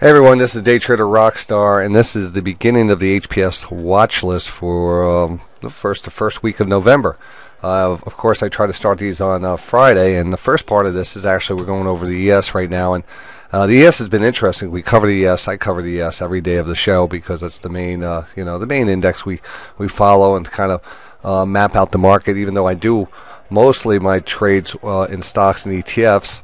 Hey everyone, this is DayTraderRockStar, and this is the beginning of the HPS watch list for the first week of November. Of course, I try to start these on Friday, and the first part of this is actually we're going over the ES right now, and the ES has been interesting. We cover the ES. I cover the ES every day of the show because it's the main, the main index we follow and kind of map out the market. Even though I do mostly my trades in stocks and ETFs.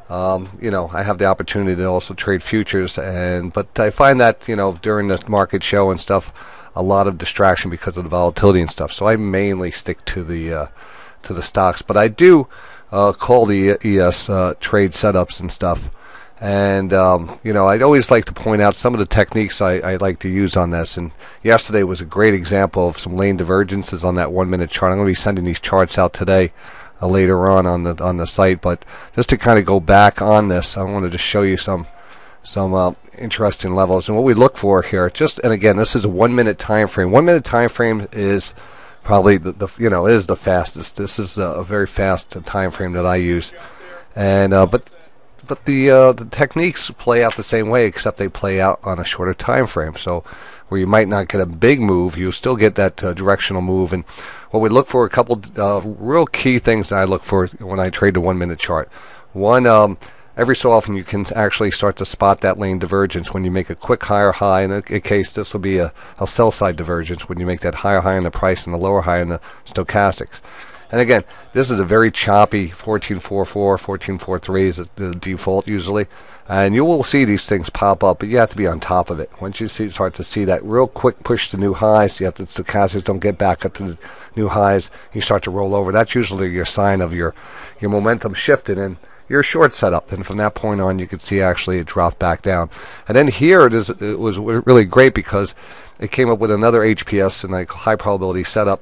I have the opportunity to also trade futures, but I find that during the market show and stuff, a lot of distraction because of the volatility and stuff. So I mainly stick to the stocks, but I do call the ES trade setups and stuff. And I'd always like to point out some of the techniques I like to use on this. And yesterday was a great example of some lane divergences on that 1 minute chart. I'm going to be sending these charts out today. Later on the site, but just to kind of go back on this, I wanted to show you some interesting levels and what we look for here. And again, this is a 1 minute time frame. 1 minute time frame is probably is the fastest. This is a very fast time frame that I use, and but the techniques play out the same way, except they play out on a shorter time frame. So where you might not get a big move, you still get that directional move. And what we look for, a couple real key things that I look for when I trade the 1 minute chart. One, every so often you can actually start to spot that lane divergence when you make a quick higher high. In a case, this will be a sell side divergence when you make that higher high in the price and the lower high in the stochastics. And again, this is a very choppy 1444, 1443 is the default usually. And you will see these things pop up, but you have to be on top of it. Once you start to see that real quick push to new highs, you have the stochastics don't get back up to the new highs, you start to roll over. That's usually your sign of your momentum shifted and your short setup. And from that point on, you can see actually it dropped back down. And then here it was really great because it came up with another HPS and a high probability setup,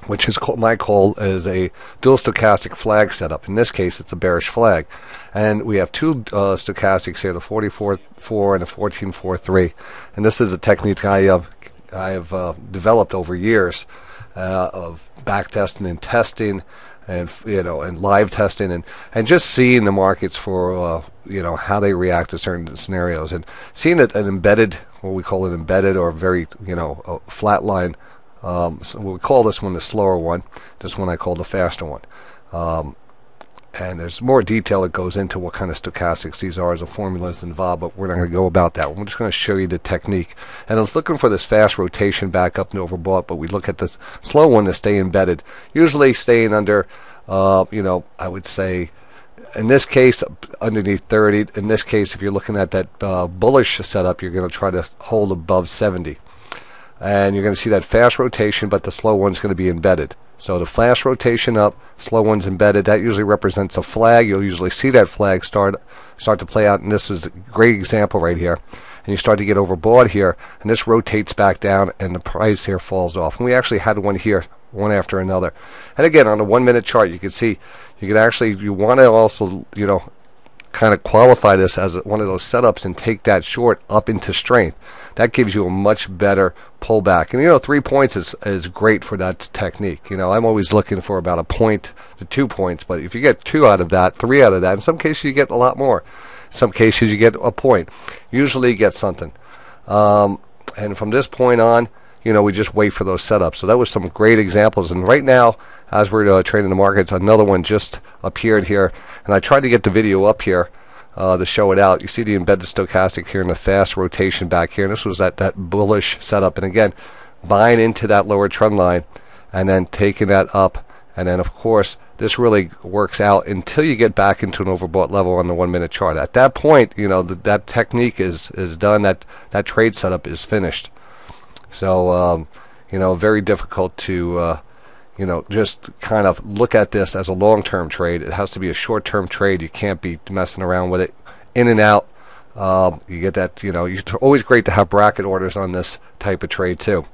which is my call is a dual stochastic flag setup. In this case, it's a bearish flag. And we have two stochastics here, the 44.4 and the 14.43. And this is a technique I have developed over years of back testing and testing and live testing and just seeing the markets for how they react to certain scenarios and seeing an embedded, what we call an embedded or very a flat line. So we call this one the slower one. This one I call the faster one. And there's more detail that goes into what kind of stochastics these are as a formulas involved, but we're not going to go about that. We're just going to show you the technique. And I was looking for this fast rotation back up and overbought, but we look at this slow one to stay embedded. Usually staying under, I would say, in this case, underneath 30. In this case, if you're looking at that bullish setup, you're going to try to hold above 70. And you're going to see that fast rotation, but the slow one's going to be embedded. So the fast rotation up, slow one's embedded. That usually represents a flag. You'll usually see that flag start to play out, and this is a great example right here. And you start to get overbought here, and this rotates back down, and the price here falls off. And we actually had one here, one after another. And again, on the 1 minute chart, you can see you want to also kind of qualify this as one of those setups and take that short up into strength. That gives you a much better pullback. And 3 points is great for that technique. I'm always looking for about a point to 2 points, but if you get 2 out of that, 3 out of that, in some cases you get a lot more. In some cases you get a point. Usually you get something. And from this point on, we just wait for those setups. So that was some great examples. And right now, as we're trading the markets, another one just appeared here. And I tried to get the video up here to show it out. You see the embedded stochastic here and the fast rotation back here. And this was that bullish setup. And again, buying into that lower trend line and then taking that up. And then, of course, this really works out until you get back into an overbought level on the 1 minute chart. At that point, that technique is done. That trade setup is finished. So, very difficult to, just kind of look at this as a long-term trade. It has to be a short-term trade. You can't be messing around with it. In and out. You get that, it's always great to have bracket orders on this type of trade too.